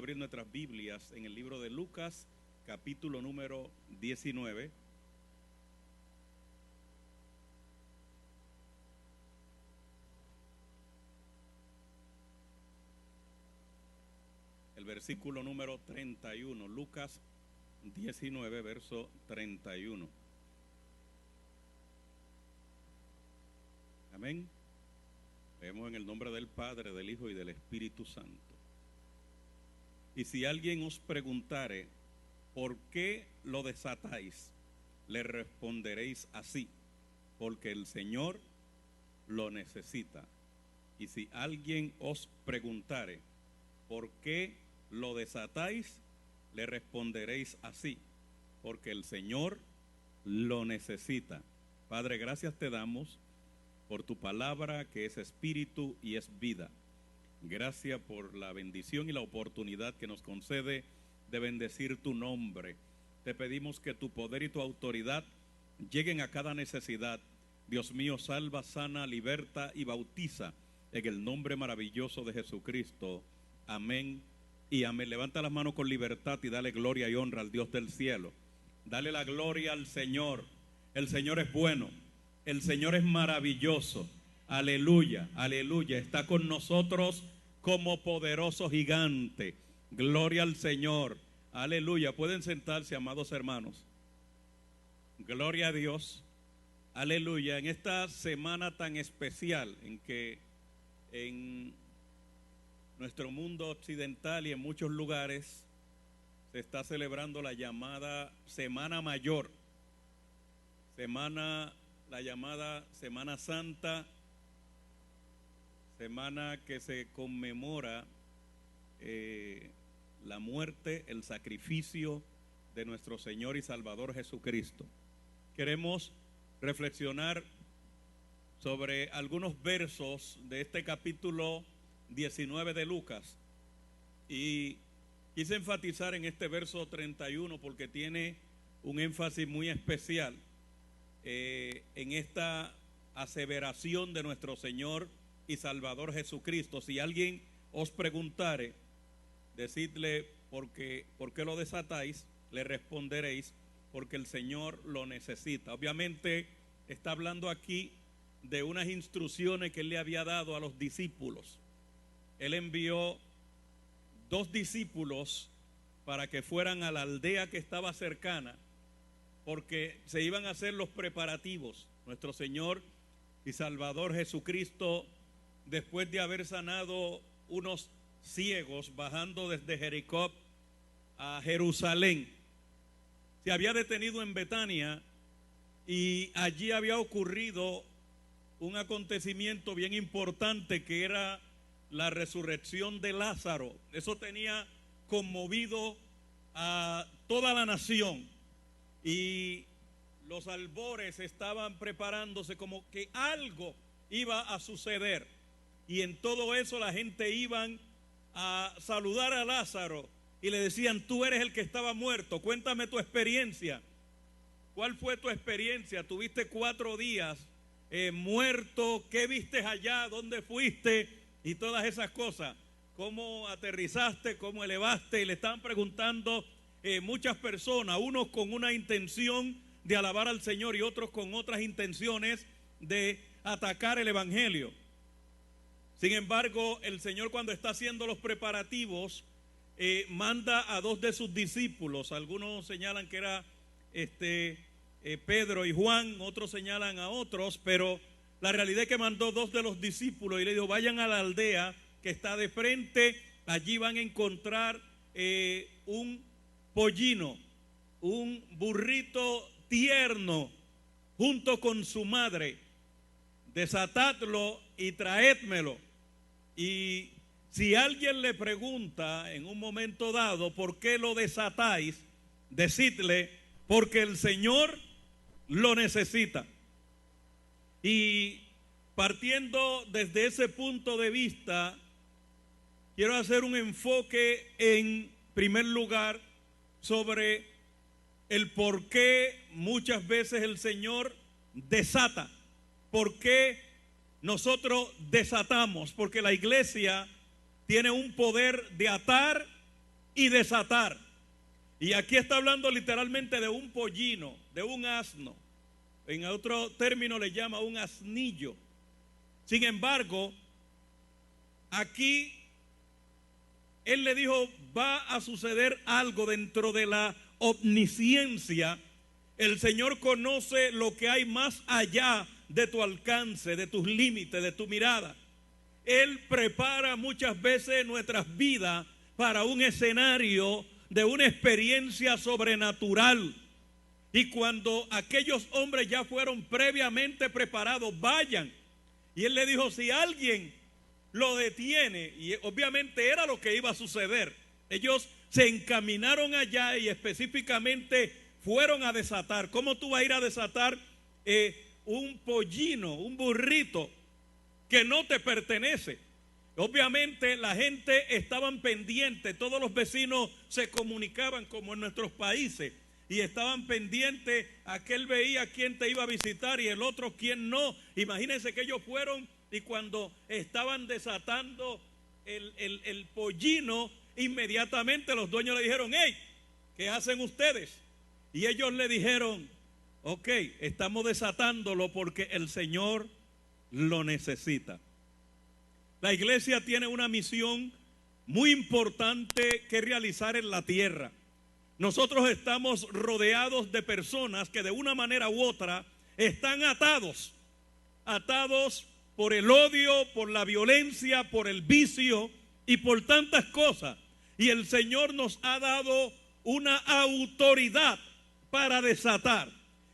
abrir nuestras Biblias en el libro de Lucas, capítulo número 19. El versículo número 31, Lucas 19, verso 31. Amén. Leemos en el nombre del Padre, del Hijo y del Espíritu Santo. Y si alguien os preguntare, ¿por qué lo desatáis? Le responderéis así, porque el Señor lo necesita. Y si alguien os preguntare, ¿por qué lo desatáis? Le responderéis así, porque el Señor lo necesita. Padre, gracias te damos por tu palabra que es espíritu y es vida. Gracias por la bendición y la oportunidad que nos concede de bendecir tu nombre. Te pedimos que tu poder y tu autoridad lleguen a cada necesidad. Dios mío, salva, sana, liberta y bautiza en el nombre maravilloso de Jesucristo. Amén y amén. Levanta las manos con libertad y dale gloria y honra al Dios del cielo. Dale la gloria al Señor. El Señor es bueno. El Señor es maravilloso. Aleluya, aleluya. Está con nosotros como poderoso gigante. Gloria al Señor. Aleluya. Pueden sentarse, amados hermanos. Gloria a Dios. Aleluya. En esta semana tan especial en que en nuestro mundo occidental y en muchos lugares se está celebrando la llamada Semana Mayor. La llamada Semana Santa, semana que se conmemora la muerte, el sacrificio de nuestro Señor y Salvador Jesucristo. Queremos reflexionar sobre algunos versos de este capítulo 19 de Lucas y quise enfatizar en este verso 31 porque tiene un énfasis muy especial en esta aseveración de nuestro Señor y Salvador Jesucristo. Si alguien os preguntare, decidle ¿por qué lo desatáis? Le responderéis, porque el Señor lo necesita. Obviamente está hablando aquí de unas instrucciones que Él le había dado a los discípulos. Él envió 2 discípulos para que fueran a la aldea que estaba cercana, porque se iban a hacer los preparativos. Nuestro Señor y Salvador Jesucristo, después de haber sanado unos ciegos bajando desde Jericó a Jerusalén, se había detenido en Betania y allí había ocurrido un acontecimiento bien importante que era la resurrección de Lázaro. Eso tenía conmovido a toda la nación y los albores estaban preparándose como que algo iba a suceder, y en todo eso la gente iban a saludar a Lázaro y le decían: tú eres el que estaba muerto, cuéntame tu experiencia. ¿Cuál fue tu experiencia? Tuviste 4 días muerto, ¿qué viste allá? ¿Dónde fuiste? Y todas esas cosas. ¿Cómo aterrizaste? ¿Cómo elevaste? Y le estaban preguntando muchas personas, unos con una intención de alabar al Señor y otros con otras intenciones de atacar el evangelio. Sin embargo, el Señor, cuando está haciendo los preparativos, manda a 2 de sus discípulos. Algunos señalan que era Pedro y Juan, otros señalan a otros, pero la realidad es que mandó 2 de los discípulos y le dijo: vayan a la aldea que está de frente, allí van a encontrar un pollino, un burrito tierno junto con su madre, desatadlo y traédmelo. Y si alguien le pregunta en un momento dado ¿por qué lo desatáis?, decidle: porque el Señor lo necesita. Y partiendo desde ese punto de vista, quiero hacer un enfoque en primer lugar sobre el por qué muchas veces el Señor desata. ¿Por qué nosotros desatamos? Porque la iglesia tiene un poder de atar y desatar. Y aquí está hablando literalmente de un pollino, de un asno. En otro término le llama un asnillo. Sin embargo, aquí él le dijo, va a suceder algo dentro de la omnisciencia. El Señor conoce lo que hay más allá de tu alcance, de tus límites, de tu mirada. Él prepara muchas veces nuestras vidas para un escenario de una experiencia sobrenatural. Y cuando aquellos hombres ya fueron previamente preparados, vayan. Y él le dijo, si alguien lo detiene, y obviamente era lo que iba a suceder, ellos se encaminaron allá y específicamente fueron a desatar. ¿Cómo tú vas a ir a desatar un pollino, un burrito que no te pertenece? Obviamente la gente estaban pendientes, todos los vecinos se comunicaban como en nuestros países y estaban pendientes, aquel veía quién te iba a visitar y el otro quién no. Imagínense que ellos fueron y cuando estaban desatando el pollino, inmediatamente los dueños le dijeron, hey, ¿qué hacen ustedes? Y ellos le dijeron, ok, estamos desatándolo porque el Señor lo necesita. La iglesia tiene una misión muy importante que realizar en la tierra. Nosotros estamos rodeados de personas que de una manera u otra están atados por el odio, por la violencia, por el vicio y por tantas cosas. Y el Señor nos ha dado una autoridad para desatar.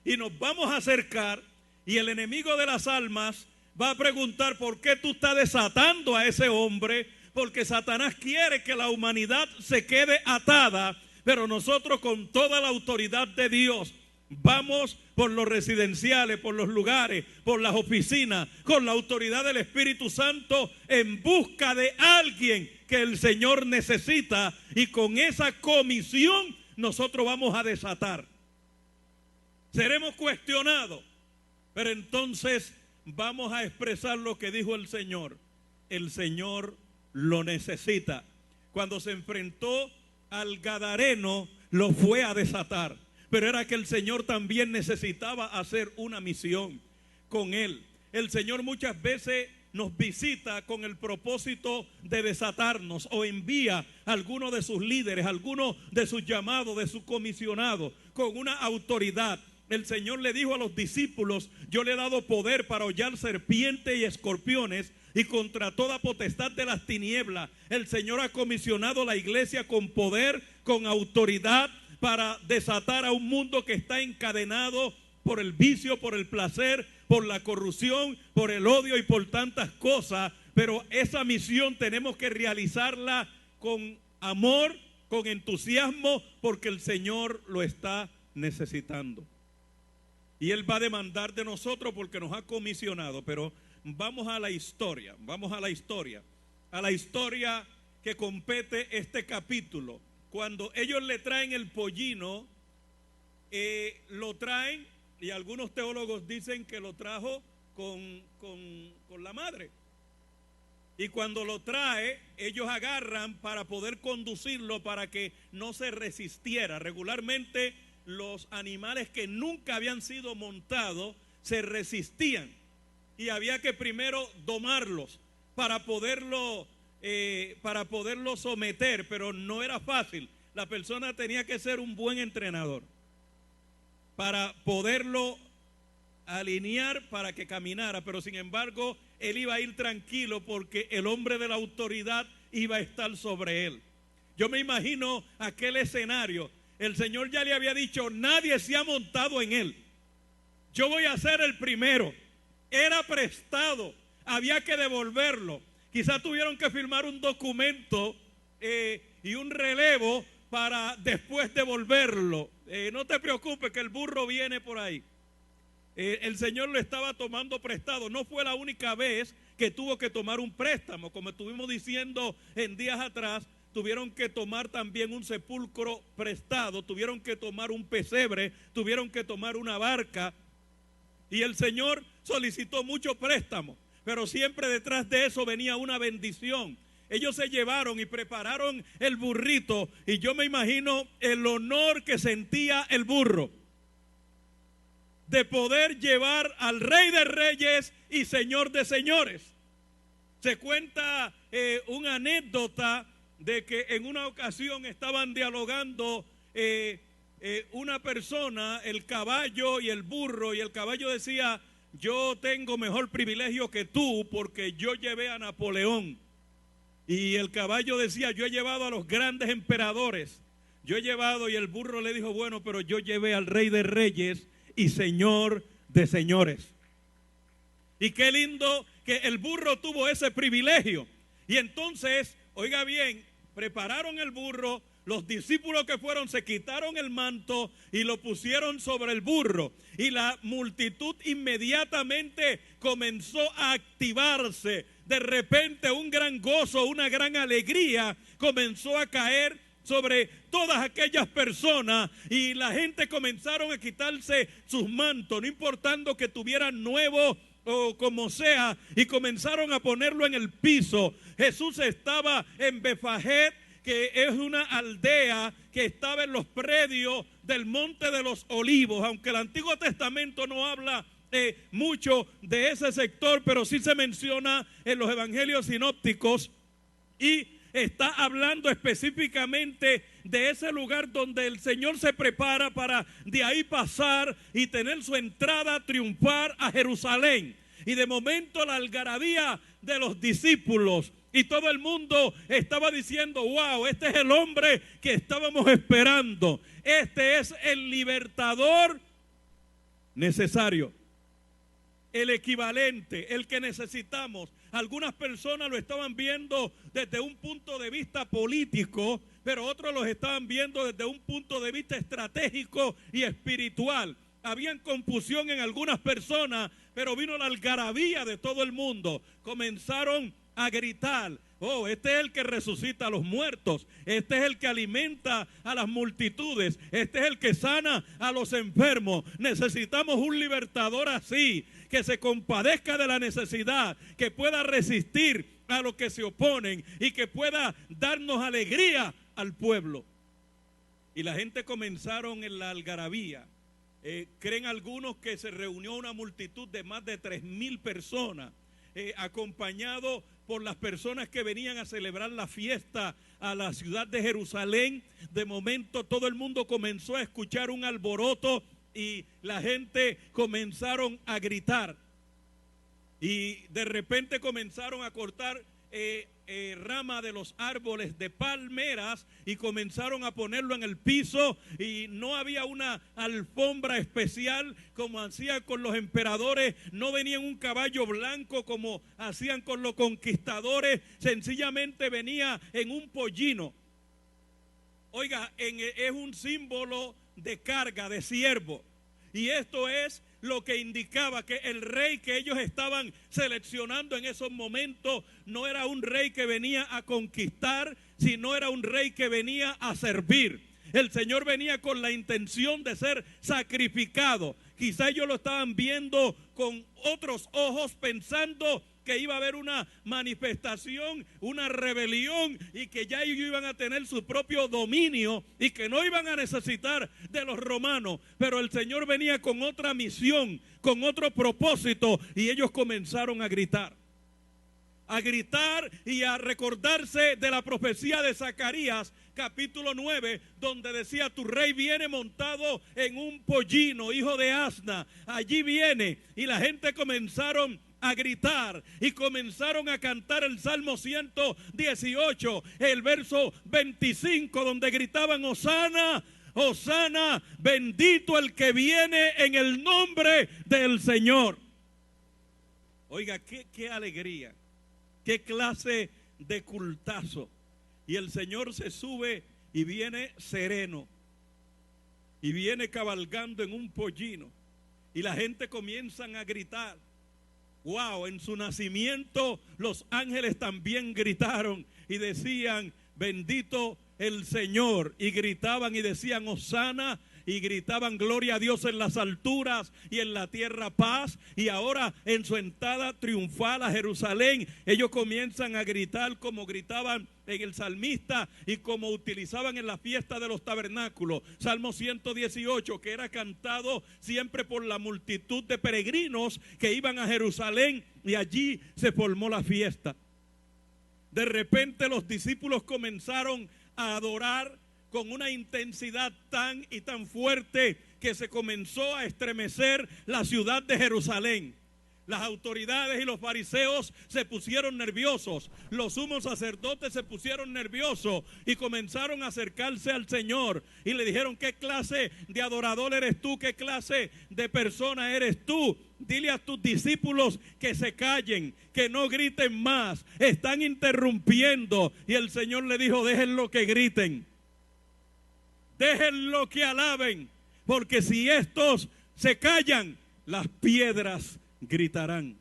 Y nos vamos a acercar y el enemigo de las almas va a preguntar por qué tú estás desatando a ese hombre, porque Satanás quiere que la humanidad se quede atada, pero nosotros con toda la autoridad de Dios vamos por los residenciales, por los lugares, por las oficinas, con la autoridad del Espíritu Santo en busca de alguien que el Señor necesita y con esa comisión nosotros vamos a desatar. Seremos cuestionados, pero entonces vamos a expresar lo que dijo el Señor. El Señor lo necesita. Cuando se enfrentó al gadareno, lo fue a desatar. Pero era que el Señor también necesitaba hacer una misión con él. El Señor muchas veces nos visita con el propósito de desatarnos o envía a alguno de sus líderes, a alguno de sus llamados, de sus comisionados, con una autoridad. El Señor le dijo a los discípulos, yo le he dado poder para hollar serpientes y escorpiones y contra toda potestad de las tinieblas. El Señor ha comisionado a la iglesia con poder, con autoridad, para desatar a un mundo que está encadenado por el vicio, por el placer, por la corrupción, por el odio y por tantas cosas. Pero esa misión tenemos que realizarla con amor, con entusiasmo, porque el Señor lo está necesitando. Y Él va a demandar de nosotros porque nos ha comisionado. Pero vamos a la historia, a la historia que compete este capítulo. Cuando ellos le traen el pollino, lo traen, y algunos teólogos dicen que lo trajo con la madre. Y cuando lo trae, ellos agarran para poder conducirlo para que no se resistiera. Regularmente los animales que nunca habían sido montados se resistían y había que primero domarlos para poderlo someter, pero no era fácil. La persona tenía que ser un buen entrenador para poderlo alinear para que caminara, pero sin embargo él iba a ir tranquilo porque el hombre de la autoridad iba a estar sobre él. Yo me imagino aquel escenario. El Señor ya le había dicho, nadie se ha montado en él. Yo voy a ser el primero. Era prestado, había que devolverlo. Quizás tuvieron que firmar un documento y un relevo para después devolverlo. No te preocupes que el burro viene por ahí. El Señor lo estaba tomando prestado. No fue la única vez que tuvo que tomar un préstamo. Como estuvimos diciendo en días atrás, tuvieron que tomar también un sepulcro prestado, tuvieron que tomar un pesebre, tuvieron que tomar una barca. Y el Señor solicitó mucho préstamo, pero siempre detrás de eso venía una bendición. ellos se llevaron y prepararon el burrito, y yo me imagino el honor que sentía el burro de poder llevar al Rey de Reyes y Señor de Señores. Se cuenta una anécdota de que en una ocasión estaban dialogando una persona, el caballo y el burro, y el caballo decía: yo tengo mejor privilegio que tú porque yo llevé a Napoleón. Y el caballo decía: yo he llevado a los grandes emperadores, yo he llevado. Y el burro le dijo: bueno, pero yo llevé al Rey de Reyes y Señor de Señores. Y qué lindo que el burro tuvo ese privilegio. Y entonces, oiga bien, prepararon el burro. Los discípulos que fueron se quitaron el manto y lo pusieron sobre el burro. Y la multitud inmediatamente comenzó a activarse. De repente un gran gozo, una gran alegría comenzó a caer sobre todas aquellas personas, y la gente comenzaron a quitarse sus mantos, no importando que tuvieran nuevo o como sea, y comenzaron a ponerlo en el piso. Jesús estaba en Betfagé, que es una aldea que estaba en los predios del Monte de los Olivos, aunque el Antiguo Testamento no habla mucho de ese sector, pero sí se menciona en los evangelios sinópticos, y está hablando específicamente de ese lugar donde el Señor se prepara para de ahí pasar y tener su entrada triunfal a Jerusalén. Y de momento la algarabía de los discípulos y todo el mundo estaba diciendo: wow, este es el hombre que estábamos esperando. Este es el libertador necesario, el equivalente, el que necesitamos. Algunas personas lo estaban viendo desde un punto de vista político, pero otros los estaban viendo desde un punto de vista estratégico y espiritual. Habían confusión en algunas personas, pero vino la algarabía de todo el mundo. Comenzaron a gritar: oh, este es el que resucita a los muertos, este es el que alimenta a las multitudes, este es el que sana a los enfermos. Necesitamos un libertador así, que se compadezca de la necesidad, que pueda resistir a los que se oponen y que pueda darnos alegría al pueblo. Y la gente comenzaron en la algarabía. Creen algunos que se reunió una multitud de más de 3,000 personas, acompañado por las personas que venían a celebrar la fiesta a la ciudad de Jerusalén. De momento todo el mundo comenzó a escuchar un alboroto y la gente comenzaron a gritar. Y de repente comenzaron a cortar rama de los árboles de palmeras y comenzaron a ponerlo en el piso, y no había una alfombra especial como hacían con los emperadores, no venía en un caballo blanco como hacían con los conquistadores, sencillamente venía en un pollino. Oiga, es un símbolo de carga, de siervo, y esto es lo que indicaba que el rey que ellos estaban seleccionando en esos momentos no era un rey que venía a conquistar, sino era un rey que venía a servir. El Señor venía con la intención de ser sacrificado. Quizá ellos lo estaban viendo con otros ojos, pensando que iba a haber una manifestación, una rebelión, y que ya ellos iban a tener su propio dominio y que no iban a necesitar de los romanos. Pero el Señor venía con otra misión, con otro propósito, y ellos comenzaron a gritar y a recordarse de la profecía de Zacarías capítulo 9, donde decía: tu rey viene montado en un pollino, hijo de asna, allí viene. Y la gente comenzaron a gritar y comenzaron a cantar el Salmo 118, el verso 25, donde gritaban: Hosana, Hosana, bendito el que viene en el nombre del Señor. Oiga, qué alegría, qué clase de cultazo. Y el Señor se sube y viene sereno, y viene cabalgando en un pollino, y la gente comienzan a gritar. Wow, en su nacimiento los ángeles también gritaron y decían: bendito el Señor, y gritaban y decían: Hosana, y gritaban gloria a Dios en las alturas y en la tierra paz. Y ahora en su entrada triunfal a Jerusalén, ellos comienzan a gritar como gritaban en el salmista y como utilizaban en la fiesta de los tabernáculos. Salmo 118, que era cantado siempre por la multitud de peregrinos que iban a Jerusalén, y allí se formó la fiesta. De repente los discípulos comenzaron a adorar con una intensidad tan y tan fuerte que se comenzó a estremecer la ciudad de Jerusalén. Las autoridades y los fariseos se pusieron nerviosos, los sumos sacerdotes se pusieron nerviosos y comenzaron a acercarse al Señor y le dijeron: ¿qué clase de adorador eres tú? ¿Qué clase de persona eres tú? Dile a tus discípulos que se callen, que no griten más, están interrumpiendo. Y el Señor le dijo: déjenlo que griten, déjenlo que alaben, porque si estos se callan, las piedras gritarán.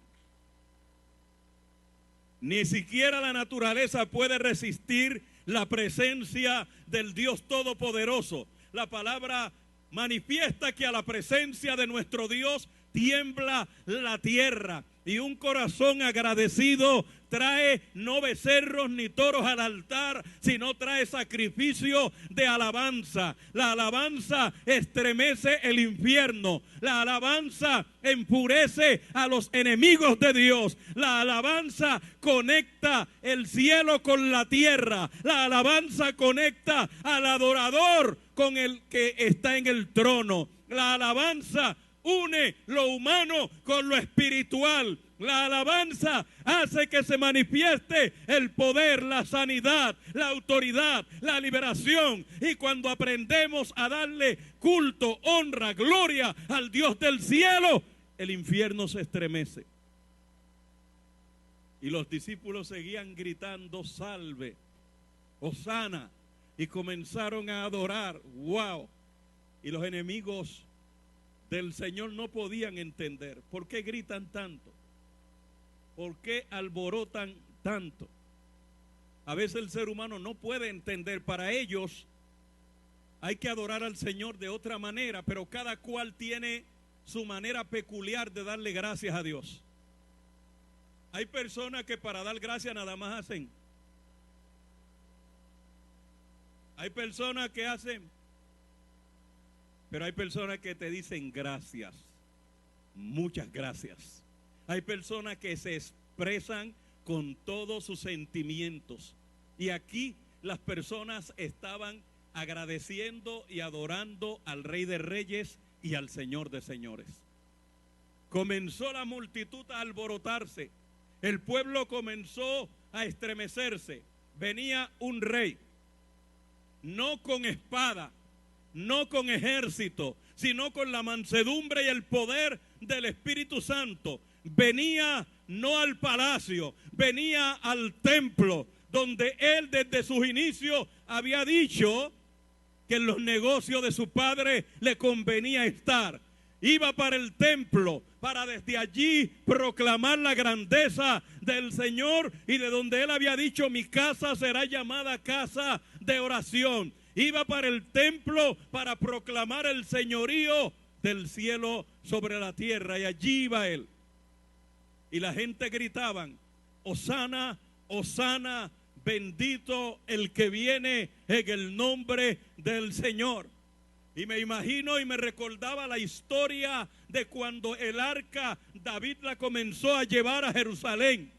Ni siquiera la naturaleza puede resistir la presencia del Dios Todopoderoso. La palabra manifiesta que a la presencia de nuestro Dios tiembla la tierra, y un corazón agradecido trae no becerros ni toros al altar, sino trae sacrificio de alabanza. La alabanza estremece el infierno. La alabanza enfurece a los enemigos de Dios. La alabanza conecta el cielo con la tierra. La alabanza conecta al adorador con el que está en el trono. La alabanza une lo humano con lo espiritual. La alabanza hace que se manifieste el poder, la sanidad, la autoridad, la liberación. Y cuando aprendemos a darle culto, honra, gloria al Dios del cielo, el infierno se estremece. Y los discípulos seguían gritando: salve, hosana, y comenzaron a adorar. ¡Wow! Y los enemigos del Señor no podían entender por qué gritan tanto, por qué alborotan tanto. A veces el ser humano no puede entender. Para ellos hay que adorar al Señor de otra manera, pero cada cual tiene su manera peculiar de darle gracias a Dios. Hay personas que para dar gracias nada más hacen. Hay personas que hacen, pero hay personas que te dicen gracias, muchas gracias. Hay personas que se expresan con todos sus sentimientos. Y aquí las personas estaban agradeciendo y adorando al Rey de Reyes y al Señor de Señores. Comenzó la multitud a alborotarse. El pueblo comenzó a estremecerse. Venía un rey, no con espada, no con ejército, sino con la mansedumbre y el poder del Espíritu Santo. Venía no al palacio, venía al templo, donde él desde sus inicios había dicho que en los negocios de su padre le convenía estar. Iba para el templo para desde allí proclamar la grandeza del Señor, y de donde él había dicho: mi casa será llamada casa de oración. Iba para el templo para proclamar el señorío del cielo sobre la tierra, y allí iba él. Y la gente gritaban: hosana, hosana, bendito el que viene en el nombre del Señor. Y me imagino y me recordaba la historia de cuando el arca David la comenzó a llevar a Jerusalén,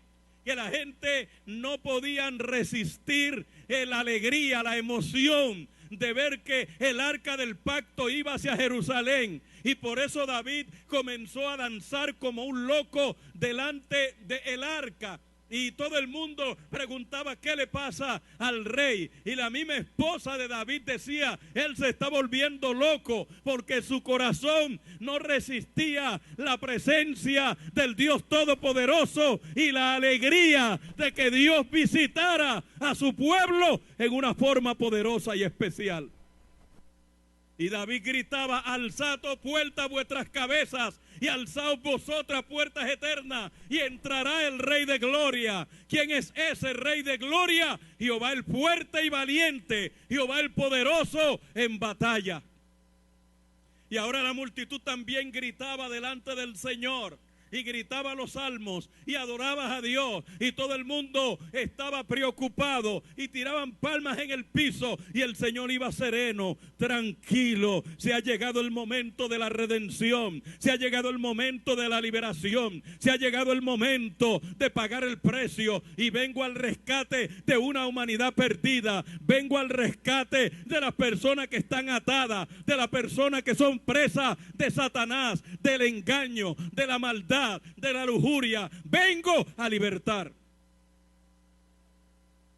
que la gente no podían resistir la alegría, la emoción de ver que el arca del pacto iba hacia Jerusalén. Y por eso David comenzó a danzar como un loco delante del arca. Y todo el mundo preguntaba: ¿qué le pasa al rey? Y la misma esposa de David decía: él se está volviendo loco, porque su corazón no resistía la presencia del Dios Todopoderoso y la alegría de que Dios visitara a su pueblo en una forma poderosa y especial. Y David gritaba: alzad, oh puertas, vuestras cabezas, y alzaos vosotras, puertas eternas, y entrará el Rey de Gloria. ¿Quién es ese Rey de Gloria? Jehová el fuerte y valiente, Jehová el poderoso en batalla. Y ahora la multitud también gritaba delante del Señor. Y gritaba los salmos y adoraba a Dios, y todo el mundo estaba preocupado y tiraban palmas en el piso, y el Señor iba sereno, tranquilo. Se ha llegado el momento de la redención, se ha llegado el momento de la liberación, se ha llegado el momento de pagar el precio, y vengo al rescate de una humanidad perdida, vengo al rescate de las personas que están atadas, de las personas que son presas de Satanás, del engaño, de la maldad, de la lujuria. Vengo a libertar.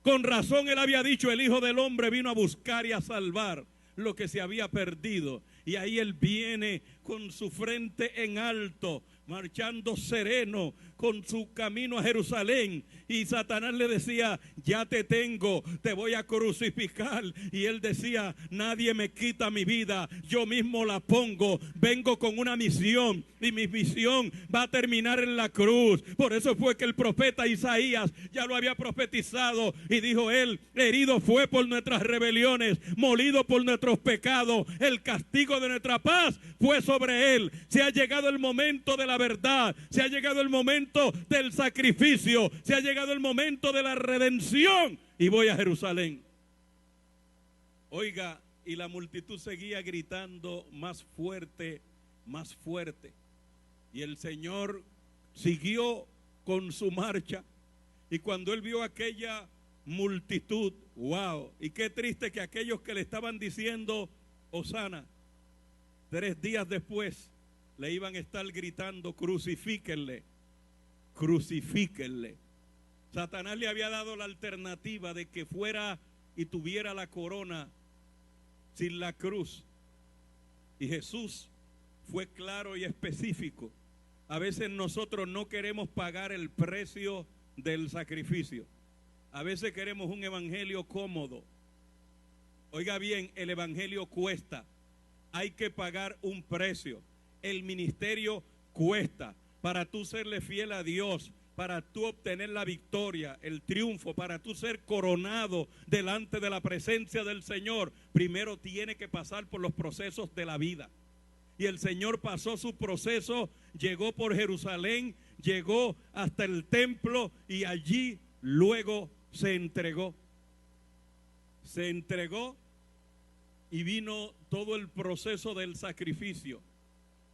Con razón él había dicho: el Hijo del Hombre vino a buscar y a salvar lo que se había perdido. Y ahí él viene con su frente en alto, marchando sereno con su camino a Jerusalén. Y Satanás le decía: ya te tengo, te voy a crucificar. Y él decía: nadie me quita mi vida, yo mismo la pongo. Vengo con una misión, y mi misión va a terminar en la cruz. Por eso fue que el profeta Isaías ya lo había profetizado y dijo él: herido fue por nuestras rebeliones, molido por nuestros pecados, el castigo de nuestra paz fue sobre él. Se ha llegado el momento de la verdad, se ha llegado el momento del sacrificio, se ha llegado el momento de la redención, y voy a Jerusalén. Oiga, y la multitud seguía gritando más fuerte, más fuerte. Y el Señor siguió con su marcha. Y cuando él vio aquella multitud, wow, y qué triste que aquellos que le estaban diciendo Hosana, 3 días después le iban a estar gritando: crucifíquenle, crucifíquenle. Satanás le había dado la alternativa de que fuera y tuviera la corona sin la cruz. Y Jesús fue claro y específico. A veces nosotros no queremos pagar el precio del sacrificio. A veces queremos un evangelio cómodo. Oiga bien, el evangelio cuesta. Hay que pagar un precio. El ministerio cuesta. Para tú serle fiel a Dios, para tú obtener la victoria, el triunfo, para tú ser coronado delante de la presencia del Señor, primero tiene que pasar por los procesos de la vida. Y el Señor pasó su proceso, llegó por Jerusalén, llegó hasta el templo, y allí luego se entregó. Se entregó y vino todo el proceso del sacrificio.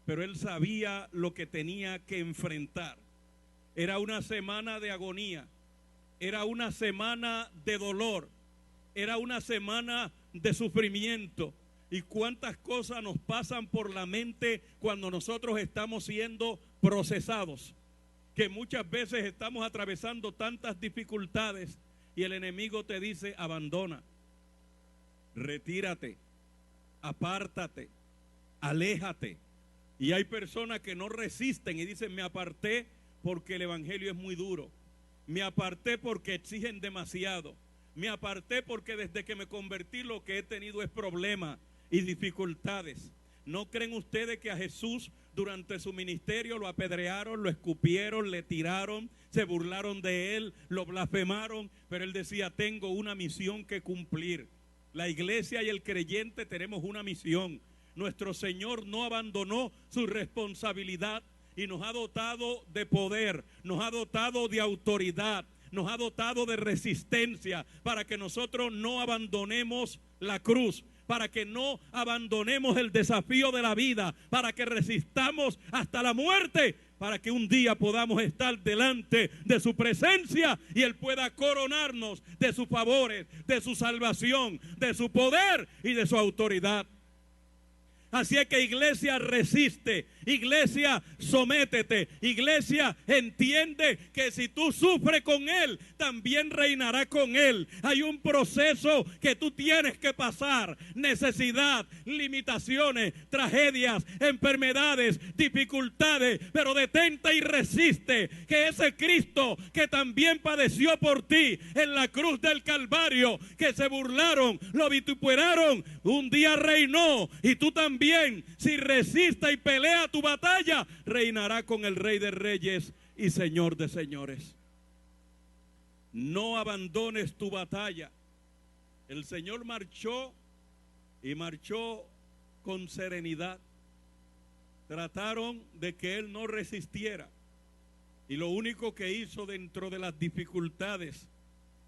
Pero él sabía lo que tenía que enfrentar. Era una semana de agonía, era una semana de dolor, era una semana de sufrimiento. Y cuántas cosas nos pasan por la mente cuando nosotros estamos siendo procesados, que muchas veces estamos atravesando tantas dificultades y el enemigo te dice: abandona, retírate, apártate, aléjate. Y hay personas que no resisten y dicen: me aparté porque el evangelio es muy duro, me aparté porque exigen demasiado, me aparté porque desde que me convertí lo que he tenido es problemas y dificultades. ¿No creen ustedes que a Jesús durante su ministerio lo apedrearon, lo escupieron, le tiraron, se burlaron de él, lo blasfemaron? Pero él decía: tengo una misión que cumplir. La iglesia y el creyente tenemos una misión. Nuestro Señor no abandonó su responsabilidad y nos ha dotado de poder, nos ha dotado de autoridad, nos ha dotado de resistencia para que nosotros no abandonemos la cruz, para que no abandonemos el desafío de la vida, para que resistamos hasta la muerte, para que un día podamos estar delante de su presencia y Él pueda coronarnos de sus favores, de su salvación, de su poder y de su autoridad. Así es que, iglesia, resiste, iglesia, sométete, iglesia, entiende que si tú sufres con Él, también reinará con Él. Hay un proceso que tú tienes que pasar: necesidad, limitaciones, tragedias, enfermedades, dificultades, pero detente y resiste, que ese Cristo que también padeció por ti en la cruz del Calvario, que se burlaron, lo vituperaron, un día reinó, y tú también, si resista y pelea tu batalla, reinará con el Rey de Reyes y Señor de Señores. No abandones tu batalla. El Señor marchó y marchó con serenidad. trataron de que él no resistiera. Y lo único que hizo dentro de las dificultades,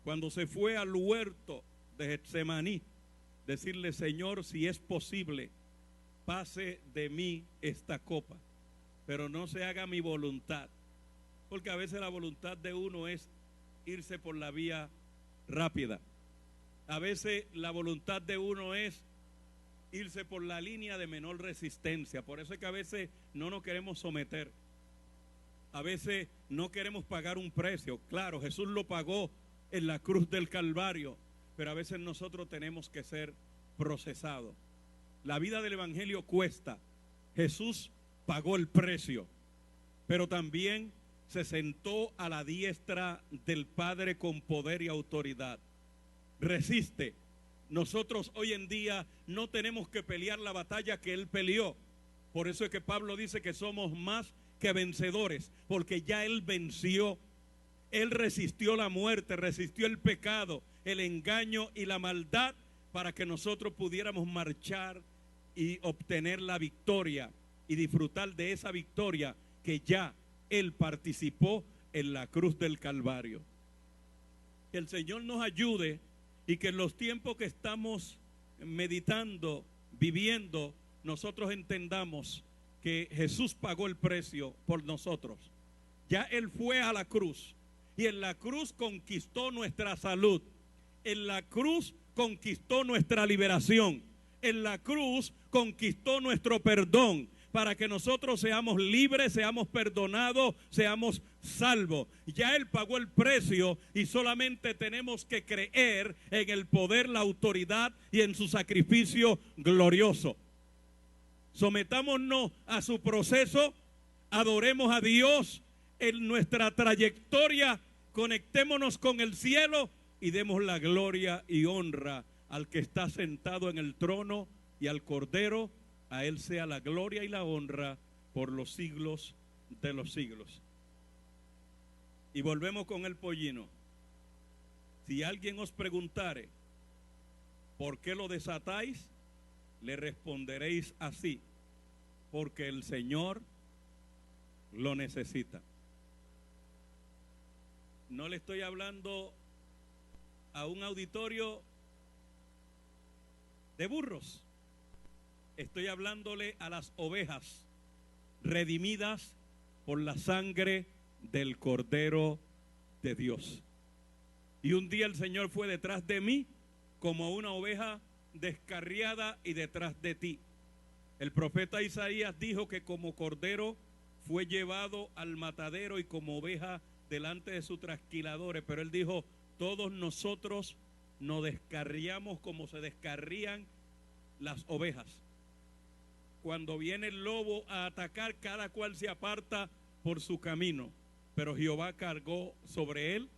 cuando se fue al huerto de Getsemaní, decirle: Señor, si es posible, pase de mí esta copa, pero no se haga mi voluntad. Porque a veces la voluntad de uno es irse por la vía rápida. A veces la voluntad de uno es irse por la línea de menor resistencia. Por eso es que a veces no nos queremos someter. A veces no queremos pagar un precio. Claro, Jesús lo pagó en la cruz del Calvario, pero a veces nosotros tenemos que ser procesados. La vida del evangelio cuesta. Jesús pagó el precio, pero también se sentó a la diestra del Padre con poder y autoridad. Resiste. Nosotros hoy en día no tenemos que pelear la batalla que Él peleó. Por eso es que Pablo dice que somos más que vencedores, porque ya Él venció. Él resistió la muerte, resistió el pecado, el engaño y la maldad, para que nosotros pudiéramos marchar y obtener la victoria y disfrutar de esa victoria que ya Él participó en la cruz del Calvario. Que el Señor nos ayude y que en los tiempos que estamos meditando, viviendo, nosotros entendamos que Jesús pagó el precio por nosotros. Ya Él fue a la cruz y en la cruz conquistó nuestra salud. En la cruz conquistó nuestra liberación. En la cruz conquistó nuestro perdón, para que nosotros seamos libres, seamos perdonados, seamos salvos. Ya Él pagó el precio y solamente tenemos que creer en el poder, la autoridad y en su sacrificio glorioso. Sometámonos a su proceso, adoremos a Dios en nuestra trayectoria, conectémonos con el cielo y demos la gloria y honra al que está sentado en el trono y al Cordero. A Él sea la gloria y la honra por los siglos de los siglos. Y volvemos con el pollino. Si alguien os preguntare, ¿por qué lo desatáis? Le responderéis así: porque el Señor lo necesita. No le estoy hablando a un auditorio de burros. Estoy hablándole a las ovejas redimidas por la sangre del Cordero de Dios. Y un día el Señor fue detrás de mí como una oveja descarriada y detrás de ti. El profeta Isaías dijo que como cordero fue llevado al matadero y como oveja delante de sus trasquiladores. Pero él dijo: todos nosotros nos descarriamos como se descarrían las ovejas. Cuando viene el lobo a atacar, cada cual se aparta por su camino, pero Jehová cargó sobre él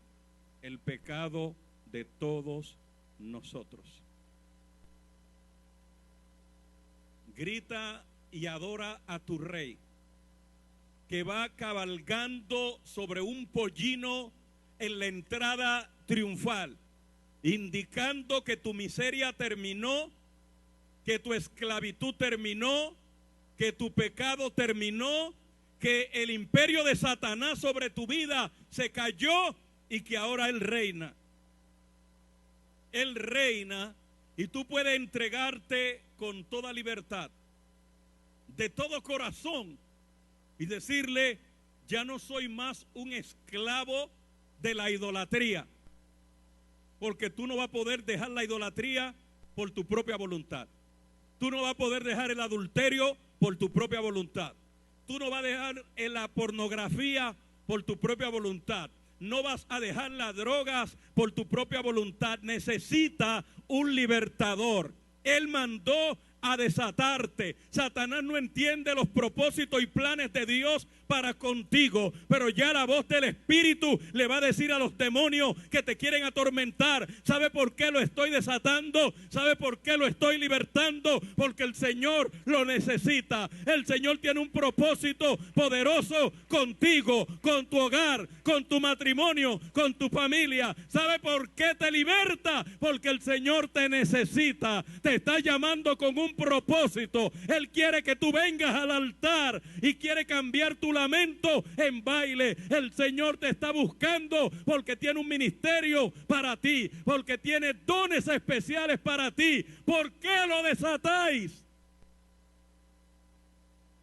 el pecado de todos nosotros. Grita y adora a tu rey, que va cabalgando sobre un pollino en la entrada triunfal, indicando que tu miseria terminó, que tu esclavitud terminó, que tu pecado terminó, que el imperio de Satanás sobre tu vida se cayó y que ahora Él reina. Él reina y tú puedes entregarte con toda libertad, de todo corazón, y decirle: ya no soy más un esclavo de la idolatría, porque tú no vas a poder dejar la idolatría por tu propia voluntad. Tú no vas a poder dejar el adulterio por tu propia voluntad. Tú no vas a dejar la pornografía por tu propia voluntad. No vas a dejar las drogas por tu propia voluntad. Necesita un libertador. Él mandó a desatarte. Satanás no entiende los propósitos y planes de Dios para contigo, pero ya la voz del Espíritu le va a decir a los demonios que te quieren atormentar: ¿sabe por qué lo estoy desatando? ¿Sabe por qué lo estoy libertando? Porque el Señor lo necesita. El Señor tiene un propósito poderoso contigo, con tu hogar, con tu matrimonio, con tu familia. ¿Sabe por qué te liberta? Porque el Señor te necesita. Te está llamando con un un propósito. Él quiere que tú vengas al altar y quiere cambiar tu lamento en baile. El Señor te está buscando porque tiene un ministerio para ti, porque tiene dones especiales para ti. ¿Por qué lo desatáis?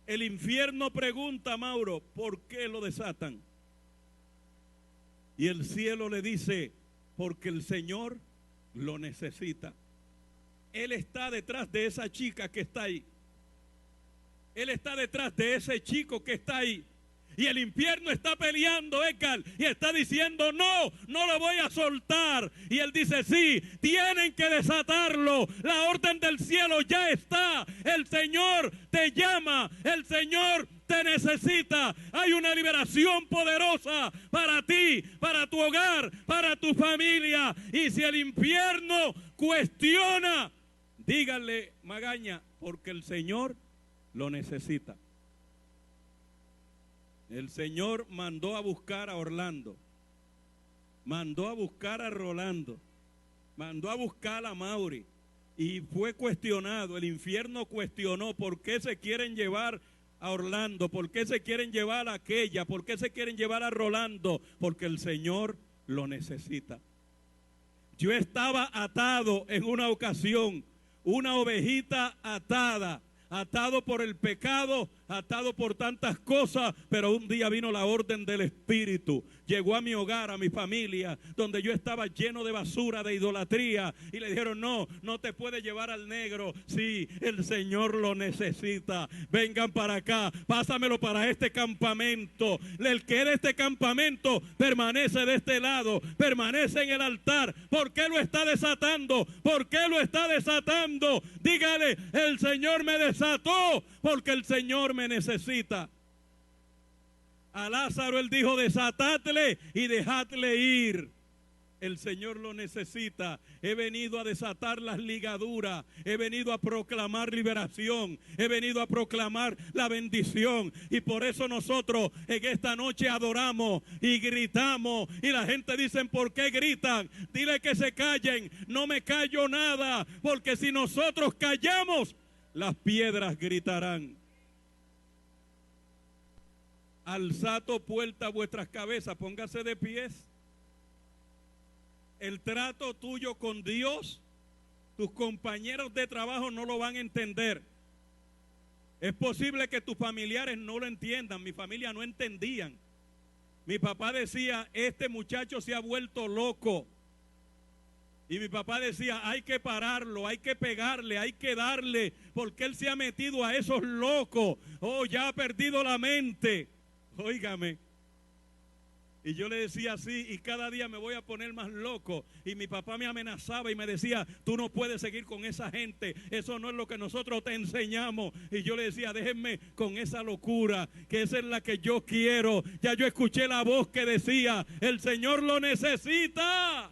El infierno pregunta, Mauro, ¿por qué lo desatan? Y el cielo le dice, porque el Señor lo necesita. Él está detrás de esa chica que está ahí. Él está detrás de ese chico que está ahí. Y el infierno está peleando, Edgar, y está diciendo, no, no lo voy a soltar. Y él dice, sí, tienen que desatarlo. La orden del cielo ya está. El Señor te llama, el Señor te necesita. Hay una liberación poderosa para ti, para tu hogar, para tu familia. Y si el infierno cuestiona, díganle, Magaña, porque el Señor lo necesita. El Señor mandó a buscar a Orlando, mandó a buscar a Rolando, mandó a buscar a Mauri y fue cuestionado. El infierno cuestionó por qué se quieren llevar a Orlando, por qué se quieren llevar a aquella, por qué se quieren llevar a Rolando, porque el Señor lo necesita. Yo estaba atado en una ocasión, una ovejita atada, atado por el pecado, atado por tantas cosas, pero un día vino la orden del Espíritu, llegó a mi hogar, a mi familia, donde yo estaba lleno de basura, de idolatría, y le dijeron, no, no te puedes llevar al negro, sí, el Señor lo necesita, vengan para acá, pásamelo para este campamento. El que era este campamento permanece de este lado, permanece en el altar. ¿Por qué lo está desatando? ¿Por qué lo está desatando? Dígale, el Señor me desató porque el Señor me necesita. A Lázaro él dijo, desatadle y dejadle ir. El Señor lo necesita. He venido a desatar las ligaduras, he venido a proclamar liberación, he venido a proclamar la bendición, y por eso nosotros en esta noche adoramos y gritamos, y la gente dice, ¿por qué gritan? Dile que se callen. No me callo nada, porque si nosotros callamos, las piedras gritarán. Alzad puertas vuestras cabezas, póngase de pies. El trato tuyo con Dios, tus compañeros de trabajo no lo van a entender. Es posible que tus familiares no lo entiendan. Mi familia no entendían. Mi papá decía, este muchacho se ha vuelto loco. Y mi papá decía, hay que pararlo, hay que pegarle, hay que darle, porque él se ha metido a esos locos. Oh, ya ha perdido la mente. Óigame. Y yo le decía así, y cada día me voy a poner más loco. Y mi papá me amenazaba y me decía, tú no puedes seguir con esa gente, eso no es lo que nosotros te enseñamos. Y yo le decía, déjenme con esa locura, que esa es la que yo quiero. Ya yo escuché la voz que decía, el Señor lo necesita.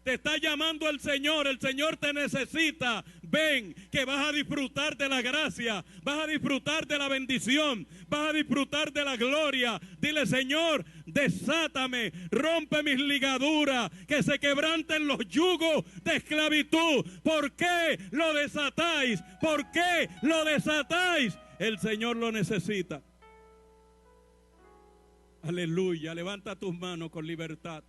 Te está llamando el Señor te necesita. Ven, que vas a disfrutar de la gracia, vas a disfrutar de la bendición, vas a disfrutar de la gloria. Dile, Señor, desátame, rompe mis ligaduras, que se quebranten los yugos de esclavitud. ¿Por qué lo desatáis? ¿Por qué lo desatáis? El Señor lo necesita. Aleluya, levanta tus manos con libertad.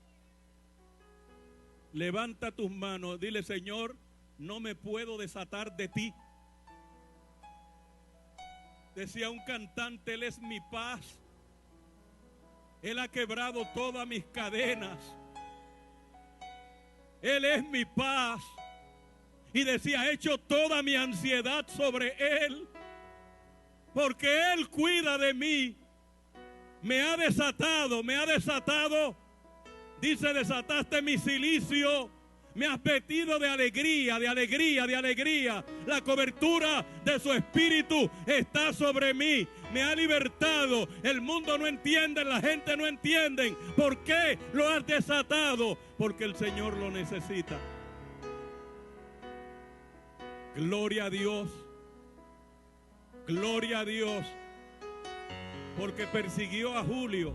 Levanta tus manos, dile, Señor, no me puedo desatar de ti. Decía un cantante, Él es mi paz. Él ha quebrado todas mis cadenas. Él es mi paz. Y decía, he hecho toda mi ansiedad sobre Él, porque Él cuida de mí. Me ha desatado. Dice, desataste mi cilicio, me has vestido de alegría, de alegría, de alegría. La cobertura de su espíritu está sobre mí, me ha libertado. El mundo no entiende, la gente no entiende. ¿Por qué lo has desatado? Porque el Señor lo necesita. Gloria a Dios, gloria a Dios, porque persiguió a Julio,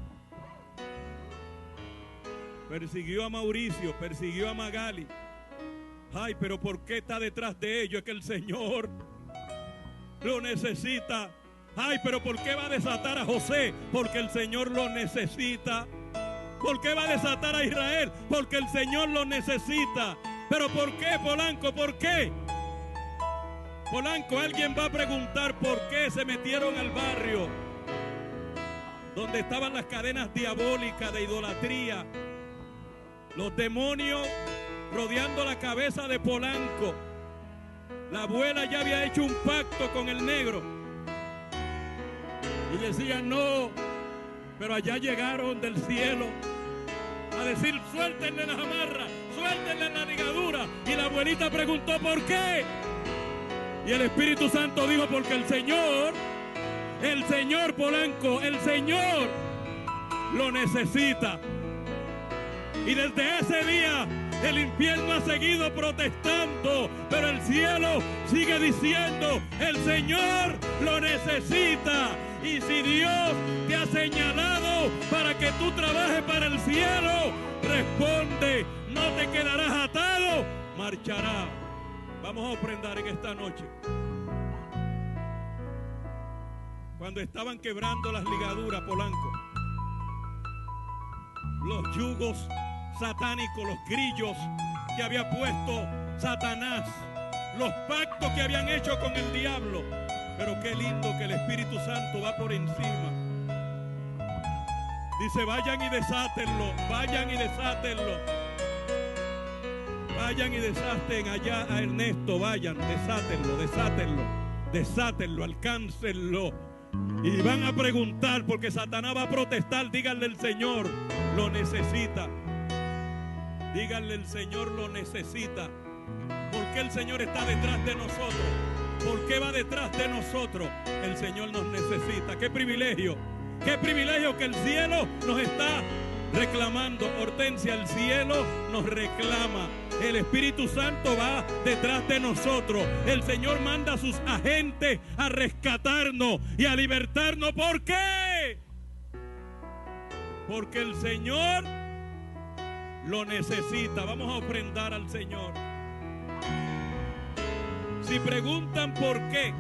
persiguió a Mauricio, persiguió a Magali, Ay, pero ¿por qué está detrás de ellos? Es que el Señor lo necesita. Ay, pero ¿por qué va a desatar a José? Porque el Señor lo necesita. ¿Por qué va a desatar a Israel? Porque el Señor lo necesita. Pero ¿por qué, Polanco? ¿Por qué? Polanco, alguien va a preguntar por qué se metieron al barrio donde estaban las cadenas diabólicas de idolatría, los demonios rodeando la cabeza de Polanco. La abuela ya había hecho un pacto con el negro y decía no, pero allá llegaron del cielo a decir suéltenle las amarras, suéltenle la ligadura, y la abuelita preguntó ¿por qué? Y el Espíritu Santo dijo porque el Señor Polanco, el Señor lo necesita. Y desde ese día el infierno ha seguido protestando, pero el cielo sigue diciendo el Señor lo necesita. Y si Dios te ha señalado para que tú trabajes para el cielo, responde, no te quedarás atado, marchará. Vamos a ofrendar en esta noche. Cuando estaban quebrando las ligaduras, Polanco, los yugos satánicos, los grillos que había puesto Satanás, los pactos que habían hecho con el diablo. Pero qué lindo que el Espíritu Santo va por encima. Dice, vayan y desátenlo, vayan y desátenlo. Vayan y desaten allá a Ernesto, vayan, desátenlo, desátenlo, desátenlo, alcáncenlo. Y van a preguntar, porque Satanás va a protestar, díganle el Señor lo necesita. Díganle el Señor lo necesita. ¿Por qué el Señor está detrás de nosotros? ¿Por qué va detrás de nosotros? El Señor nos necesita. ¡Qué privilegio! ¡Qué privilegio que el cielo nos está reclamando! Hortensia, el cielo nos reclama. El Espíritu Santo va detrás de nosotros. El Señor manda a sus agentes a rescatarnos y a libertarnos. ¿Por qué? Porque el Señor lo necesita. Vamos a ofrendar al Señor. Si preguntan por qué,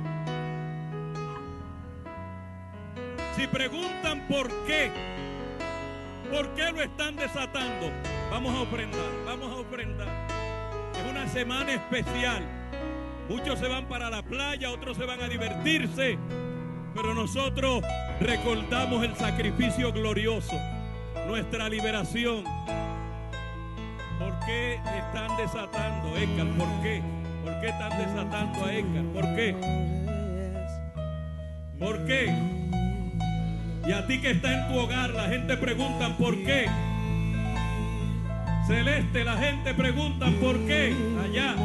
si preguntan por qué lo están desatando, vamos a ofrendar, vamos a ofrendar. Es una semana especial. Muchos se van para la playa, otros se van a divertirse, pero nosotros recordamos el sacrificio glorioso, nuestra liberación. ¿Por qué están desatando, Edgar? ¿Por qué? ¿Por qué están desatando a Edgar? ¿Por qué? ¿Por qué? Y a ti que está en tu hogar, la gente pregunta ¿por qué? Celeste, la gente pregunta ¿por qué? Allá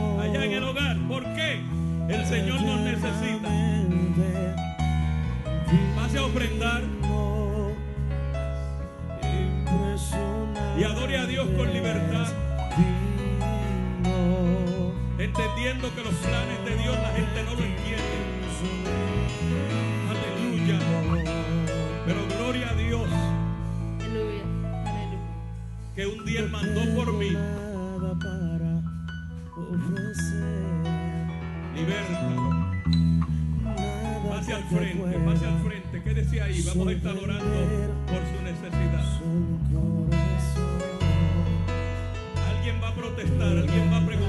en el hogar, ¿por qué? El Señor nos necesita. Pase a ofrendar y adore a Dios con libertad, entendiendo que los planes de Dios la gente no lo entiende. Aleluya. Pero gloria a Dios. Aleluya. Que un día Él mandó por mí. Libértalo. Pase al frente, pase al frente. Quédese ahí. Vamos a estar orando por su necesidad. Alguien va a protestar, alguien va a preguntar.